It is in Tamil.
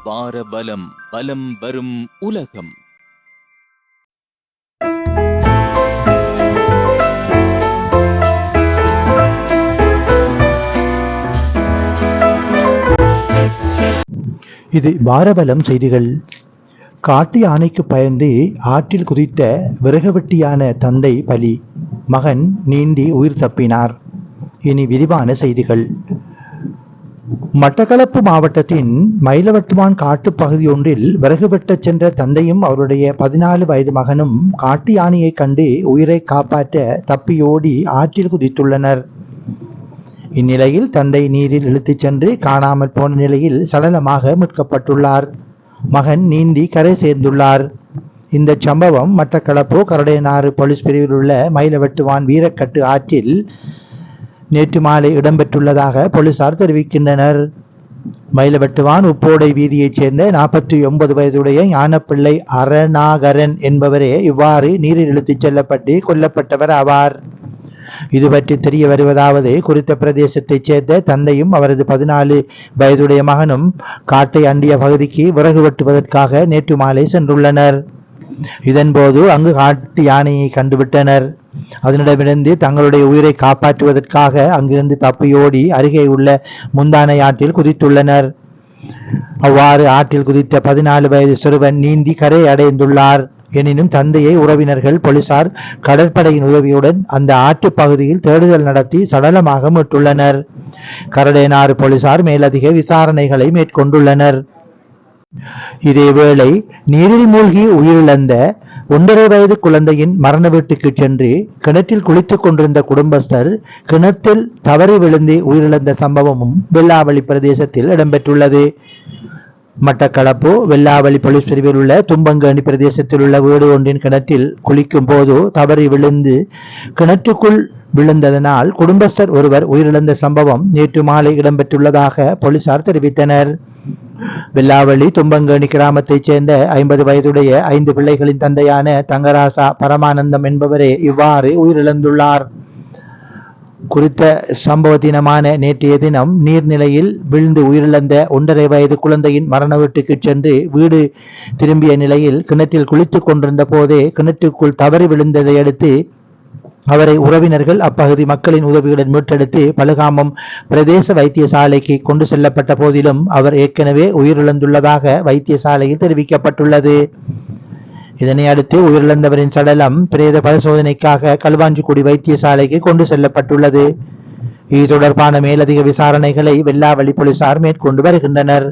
வாரபலம் பலம் வரும் உலகம். இது வாரபலம் செய்திகள். காட்டு யானைக்கு பயந்து ஆற்றில் குதித்த விறகுவெட்டியான தந்தை பலி, மகன் நீந்தி உயிர் தப்பினார். இனி விரிவான செய்திகள். மட்டக்களப்பு மாவட்டத்தின் மயிலவட்டுவான் காட்டு பகுதி ஒன்றில் விறகு வெட்டச் சென்ற தந்தையும் அவருடைய 14 வயது மகனும் காட்டு யானையை கண்டு உயிரை காப்பாற்ற தப்பியோடி ஆற்றில் குதித்துள்ளனர். இந்நிலையில் தந்தை நீரில் இழுத்துச் சென்று காணாமல் போன நிலையில் சடலமாக மீட்கப்பட்டுள்ளார். மகன் நீந்தி கரை சேர்ந்துள்ளார். இந்த சம்பவம் மட்டக்களப்பு கரடையனாறு போலீஸ் பிரிவில் உள்ள மயிலவட்டுவான் வீரக்கட்டு ஆற்றில் நேற்று மாலை இடம்பெற்றுள்ளதாக போலீசார் தெரிவிக்கின்றனர். மயிலவட்டுவான் உப்போடை வீதியைச் சேர்ந்த 49 வயதுடைய ஞானப்பிள்ளை அரணாகரன் என்பவரே இவ்வாறு நீரில் இழுத்துச் செல்லப்பட்டு கொல்லப்பட்டவர் ஆவார். இது பற்றி தெரிய வருவதாவது, குறித்த பிரதேசத்தைச் சேர்ந்த தந்தையும் அவரது 14 வயதுடைய மகனும் காட்டை அண்டிய பகுதிக்கு விறகு வெட்டுவதற்காக நேற்று மாலை சென்றுள்ளனர். இதன்போது அங்கு காட்டு யானையை கண்டுவிட்டனர். அதனிடமிருந்து தங்களுடைய உயிரை காப்பாற்றுவதற்காக அங்கிருந்து தப்பியோடி அருகே உள்ள முந்தானை ஆற்றில் குதித்துள்ளனர். அவ்வாறு ஆற்றில் குதித்த 14 வயது சிறுவன் நீந்தி கரை அடைந்துள்ளார். எனினும் தந்தையை உறவினர்கள் போலீசார் கடற்படையின் உதவியுடன் அந்த ஆற்று பகுதியில் தேடுதல் நடத்தி சடலமாக மீட்டுள்ளனர். கரடையனாறு போலீசார் மேலதிக விசாரணைகளை மேற்கொண்டுள்ளனர். இதேவேளை நீரில் மூழ்கி உயிரிழந்த 1.5 வயது குழந்தையின் மரண வீட்டுக்கு சென்று கிணற்றில் குளித்துக் கொண்டிருந்த குடும்பஸ்தர் கிணற்றில் தவறி விழுந்து உயிரிழந்த சம்பவமும் வெள்ளாவளி பிரதேசத்தில் இடம்பெற்றுள்ளது. மட்டக்களப்பு வெள்ளாவளி போலீஸ் பிரிவில் உள்ள தும்பங்கேணி பிரதேசத்தில் உள்ள வீடு ஒன்றின் கிணற்றில் குளிக்கும் போது தவறி விழுந்து கிணற்றுக்குள் விழுந்ததனால் குடும்பஸ்தர் ஒருவர் உயிரிழந்த சம்பவம் நேற்று மாலை இடம்பெற்றுள்ளதாக போலீசார் தெரிவித்தனர். வெள்ளாவளி தும்பங்கேணி கிராமத்தைச் சேர்ந்த 50 வயதுடைய 5 பிள்ளைகளின் தந்தையான தங்கராசா பரமானந்தம் என்பவரே இவ்வாறு உயிரிழந்துள்ளார். குறித்த சம்பவ தினமான நேற்றைய தினம் நீர்நிலையில் விழுந்து உயிரிழந்த 1.5 வயது குழந்தையின் மரண வீட்டுக்கு சென்று வீடு திரும்பிய நிலையில் கிணற்றில் குளித்துக் கொண்டிருந்த போதே கிணற்றுக்குள் தவறி விழுந்ததை அடுத்து அவரை உறவினர்கள் அப்பகுதி மக்களின் உதவியுடன் மீட்டெடுத்து பலுகாமம் பிரதேச வைத்தியசாலைக்கு கொண்டு செல்லப்பட்ட போதிலும் அவர் ஏற்கனவே உயிரிழந்துள்ளதாக வைத்தியசாலையில் தெரிவிக்கப்பட்டுள்ளது. இதனை அடுத்து உயிரிழந்தவரின் சடலம் பிரேத பரிசோதனைக்காக களுவாஞ்சிக்குடி வைத்தியசாலைக்கு கொண்டு செல்லப்பட்டுள்ளது. இது தொடர்பான மேலதிக விசாரணைகளை வெள்ளாவளி போலீசார் மேற்கொண்டு வருகின்றனர்.